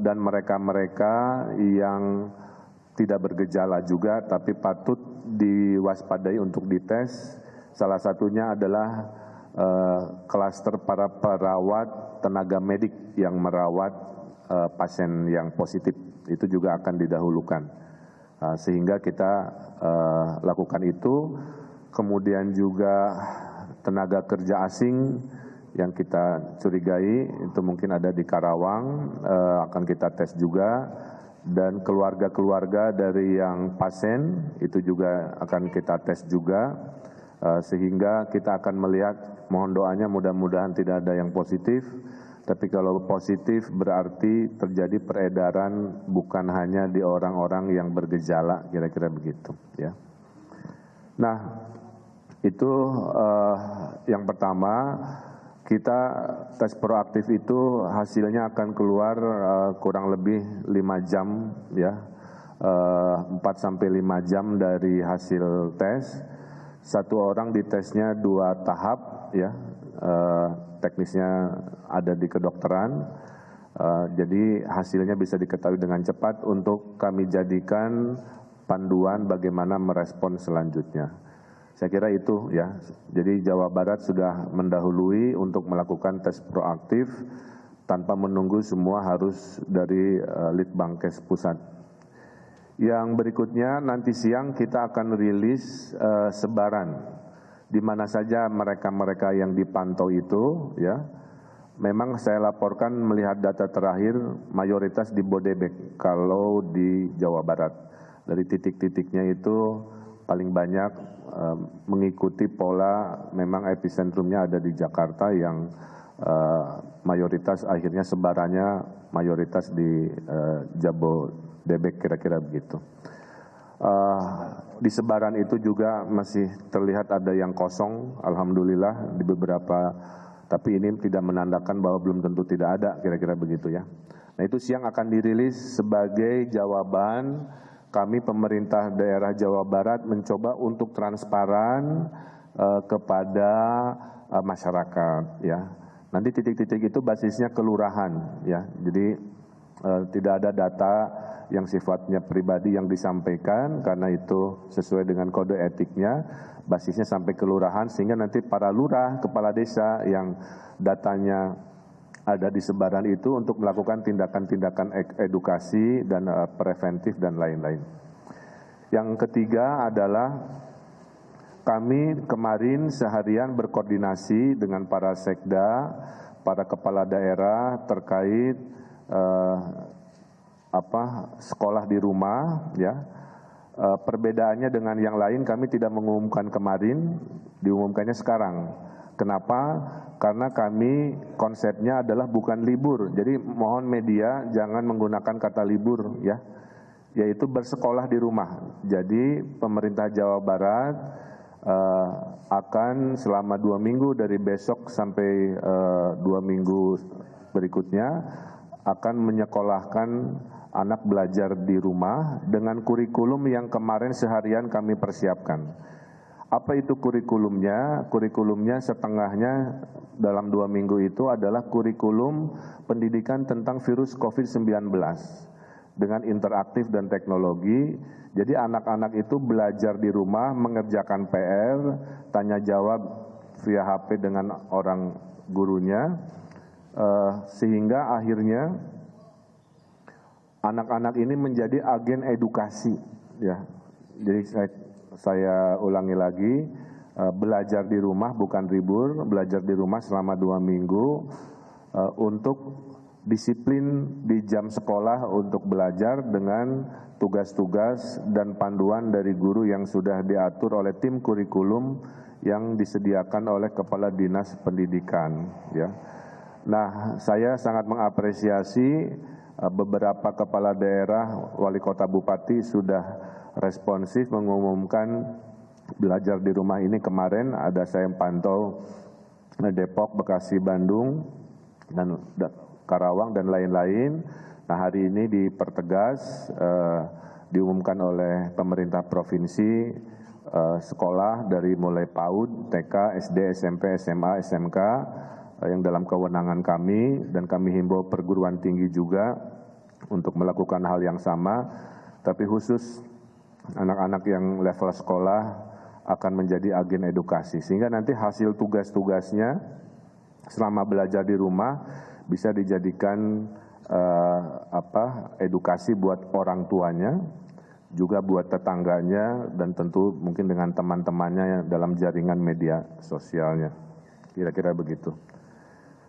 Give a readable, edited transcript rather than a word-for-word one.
dan mereka-mereka yang tidak bergejala juga tapi patut diwaspadai untuk dites. Salah satunya adalah klaster para perawat tenaga medik yang merawat pasien yang positif, itu juga akan didahulukan. Sehingga kita lakukan itu. Kemudian juga tenaga kerja asing yang kita curigai itu mungkin ada di Karawang, akan kita tes juga. Dan keluarga-keluarga dari yang pasien itu juga akan kita tes juga. Sehingga kita akan melihat, mohon doanya mudah-mudahan tidak ada yang positif. Tapi kalau positif berarti terjadi peredaran bukan hanya di orang-orang yang bergejala, kira-kira begitu ya. Nah, itu yang pertama, kita tes proaktif itu hasilnya akan keluar kurang lebih 5 jam ya, 4 sampai 5 jam dari hasil tes. Satu orang ditesnya 2 tahap ya, teknisnya ada di kedokteran, jadi hasilnya bisa diketahui dengan cepat untuk kami jadikan panduan bagaimana merespon selanjutnya. Saya kira itu ya, jadi Jawa Barat sudah mendahului untuk melakukan tes proaktif tanpa menunggu semua harus dari Litbangkes Pusat. Yang berikutnya nanti siang kita akan rilis sebaran di mana saja mereka-mereka yang dipantau itu ya. Memang saya laporkan melihat data terakhir mayoritas di Bodebek kalau di Jawa Barat. Dari titik-titiknya itu paling banyak mengikuti pola, memang epicentrumnya ada di Jakarta yang mayoritas akhirnya sebarannya mayoritas di Jabodebek, kira-kira begitu. Di sebaran itu juga masih terlihat ada yang kosong, alhamdulillah di beberapa, tapi ini tidak menandakan bahwa belum tentu tidak ada, kira-kira begitu ya. Nah itu siang akan dirilis sebagai jawaban kami pemerintah daerah Jawa Barat mencoba untuk transparan kepada masyarakat ya. Nanti titik-titik itu basisnya kelurahan ya. Jadi tidak ada data yang sifatnya pribadi yang disampaikan karena itu sesuai dengan kode etiknya, basisnya sampai kelurahan sehingga nanti para lurah, kepala desa yang datanya ada di sebaran itu untuk melakukan tindakan-tindakan edukasi dan preventif dan lain-lain. Yang ketiga adalah kami kemarin seharian berkoordinasi dengan para sekda, para kepala daerah terkait sekolah di rumah ya. Perbedaannya dengan yang lain kami tidak mengumumkan kemarin, diumumkannya sekarang. Kenapa? Karena kami konsepnya adalah bukan libur. Jadi mohon media jangan menggunakan kata libur ya, yaitu bersekolah di rumah. Jadi pemerintah Jawa Barat akan selama 2 minggu dari besok sampai 2 minggu berikutnya akan menyekolahkan anak belajar di rumah dengan kurikulum yang kemarin seharian kami persiapkan. Apa itu kurikulumnya? Kurikulumnya setengahnya dalam 2 minggu itu adalah kurikulum pendidikan tentang virus COVID-19 dengan interaktif dan teknologi. Jadi anak-anak itu belajar di rumah, mengerjakan PR, tanya jawab via HP dengan orang gurunya, sehingga akhirnya anak-anak ini menjadi agen edukasi. Ya, jadi saya ulangi lagi, belajar di rumah bukan libur, belajar di rumah selama 2 minggu untuk disiplin di jam sekolah untuk belajar dengan tugas-tugas dan panduan dari guru yang sudah diatur oleh tim kurikulum yang disediakan oleh Kepala Dinas Pendidikan. Ya. Nah, saya sangat mengapresiasi beberapa kepala daerah, wali kota, bupati sudah responsif mengumumkan belajar di rumah ini kemarin. Ada saya yang pantau Depok, Bekasi, Bandung, dan Karawang dan lain-lain. Nah hari ini dipertegas, diumumkan oleh pemerintah provinsi, sekolah dari mulai PAUD, TK, SD, SMP, SMA, SMK yang dalam kewenangan kami, dan kami himbau perguruan tinggi juga untuk melakukan hal yang sama, tapi khusus anak-anak yang level sekolah akan menjadi agen edukasi. Sehingga nanti hasil tugas-tugasnya selama belajar di rumah bisa dijadikan edukasi buat orang tuanya, juga buat tetangganya, dan tentu mungkin dengan teman-temannya dalam jaringan media sosialnya. Kira-kira begitu.